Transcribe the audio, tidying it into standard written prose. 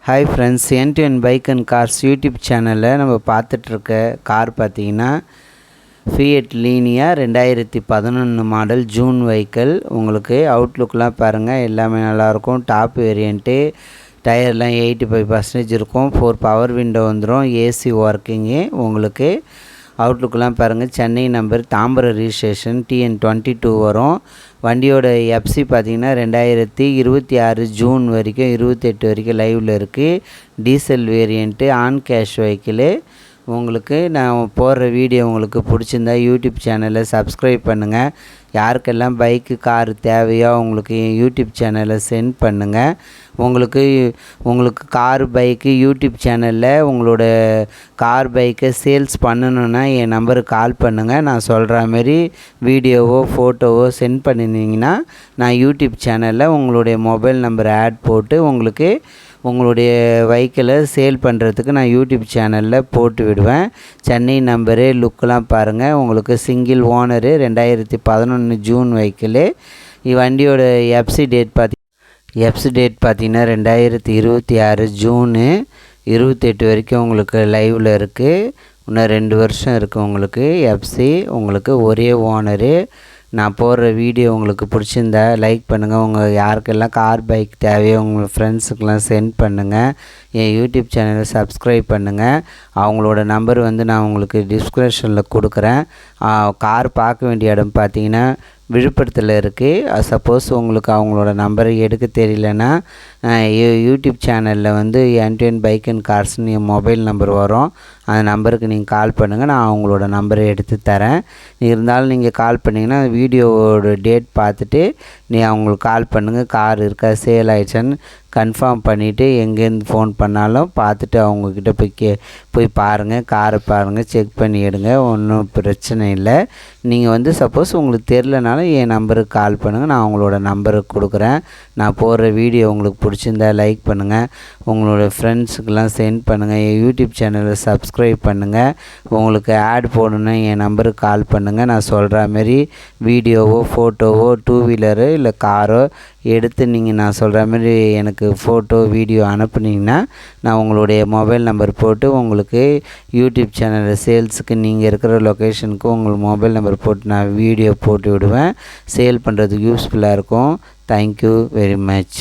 Hi friends, N2N bike and cars YouTube சேனலில் நம்ம பார்த்துட்ருக்க car பார்த்திங்கன்னா Fiat Linea 2011 model June vehicle. உங்களுக்கு அவுட்லுக்லாம் பாருங்கள், எல்லாமே நல்லாயிருக்கும். டாப் வேரியண்ட்டு, டயர்லாம் 85% இருக்கும். 4 பவர் விண்டோ வந்துடும். AC working. உங்களுக்கு அவுட்லுக்கெலாம் பாருங்கள். Chennai number, Tambaram registration, TN22 வரும். வண்டியோட எஃப்சி பார்த்திங்கன்னா 2026 ஜூன் வரைக்கும் 28 வரைக்கும் லைவில் இருக்குது. Diesel variant, on cash vehicle. உங்களுக்கு நான் போடுற வீடியோ உங்களுக்கு பிடிச்சிருந்தா யூடியூப் சேனலை சப்ஸ்கிரைப் பண்ணுங்கள். யாருக்கெல்லாம் பைக்கு கார் தேவையோ உங்களுக்கு யூடியூப் சேனலை சென்ட் பண்ணுங்கள். உங்களுக்கு கார் பைக்கு யூடியூப் சேனலில் உங்களோட கார் பைக்கை சேல்ஸ் பண்ணணுன்னா என் நம்பருக்கு கால் பண்ணுங்கள். நான் சொல்கிற மாதிரி வீடியோவோ ஃபோட்டோவோ சென்ட் பண்ணினீங்கன்னா நான் யூடியூப் சேனலில் உங்களுடைய மொபைல் நம்பர் ஆட் போட்டு உங்களுடைய வெஹிக்கிளை சேல் பண்ணுறதுக்கு நான் யூடியூப் சேனலில் போட்டு விடுவேன். சென்னை நம்பரு, லுக்கெலாம் பாருங்கள். உங்களுக்கு சிங்கிள் ஓனரு, 2011 ஜூன் வெஹிக்கிளு. வண்டியோட எஃப்சி டேட் பார்த்திங்கன்னா 2026 ஜூனு 28 வரைக்கும் உங்களுக்கு லைவில் இருக்குது. இன்னும் 2 வருஷம் இருக்குது உங்களுக்கு எஃப்சி. உங்களுக்கு ஒரே ஓனரு. நான் போடுற வீடியோ உங்களுக்கு பிடிச்சிருந்தா லைக் பண்ணுங்கள். உங்கள் யாருக்கெல்லாம் கார் பைக் தேவையோ உங்கள் ஃப்ரெண்ட்ஸுக்கெலாம் சென்ட் பண்ணுங்கள். என் யூடியூப் சேனலை சப்ஸ்கிரைப் பண்ணுங்கள். அவங்களோட நம்பர் நான் உங்களுக்கு டிஸ்கிரிப்ஷனில் கொடுக்குறேன். கார் பார்க்க வேண்டிய இடம் பார்த்திங்கன்னா விழுப்புரத்தில் இருக்குது. சப்போஸ் உங்களுக்கு அவங்களோட நம்பரை எடுக்க தெரியலன்னா யூடியூப் சேனலில் N2N பைக் அண்ட் கார்ஸ்னு என் மொபைல் நம்பர் வரும். அந்த நம்பருக்கு நீங்கள் கால் பண்ணுங்கள். நான் அவங்களோட நம்பரை எடுத்து தரேன். இருந்தாலும் நீங்கள் கால் பண்ணிங்கன்னா வீடியோவோட டேட் பார்த்துட்டு அவங்களுக்கு கால் பண்ணுங்கள். கார் இருக்கா, சேல் ஆகிடுச்சான்னு கன்ஃபார்ம் பண்ணிவிட்டு எங்கேருந்து ஃபோன் பண்ணாலும் பார்த்துட்டு அவங்கக்கிட்ட போய் பாருங்கள். காரை பாருங்கள், செக் பண்ணி எடுங்க. ஒன்றும் பிரச்சனை இல்லை. நீங்கள் சப்போஸ் உங்களுக்கு தெரிலனாலும் என் நம்பருக்கு கால் பண்ணுங்கள். நான் அவங்களோட நம்பருக்கு கொடுக்குறேன். நான் போடுற வீடியோ உங்களுக்கு பிடிச்சிருந்தா லைக் பண்ணுங்கள். உங்களோட ஃப்ரெண்ட்ஸுக்கெலாம் சென்ட் பண்ணுங்கள். என் யூடியூப் சேனலை சப்ஸ்கிரைப் பண்ணுங்கள். உங்களுக்கு ஆட் போடணுன்னா என் நம்பருக்கு கால் பண்ணுங்கள். நான் சொல்கிற மாரி வீடியோவோ ஃபோட்டோவோ 2 வீலரு இல்லை காரோ எடுத்து நான் சொல்கிற மாதிரி எனக்கு ஃபோட்டோ வீடியோ அனுப்புனீங்கன்னா நான் உங்களுடைய மொபைல் நம்பர் போட்டு உங்களுக்கு யூடியூப் சேனலில் சேல்ஸுக்கு நீங்கள் இருக்கிற லொக்கேஷனுக்கு உங்களுக்கு மொபைல் நம்பர் போட்டு நான் வீடியோ போட்டு விடுவேன். சேல் பண்ணுறதுக்கு யூஸ்ஃபுல்லாக இருக்கும். Thank you very much.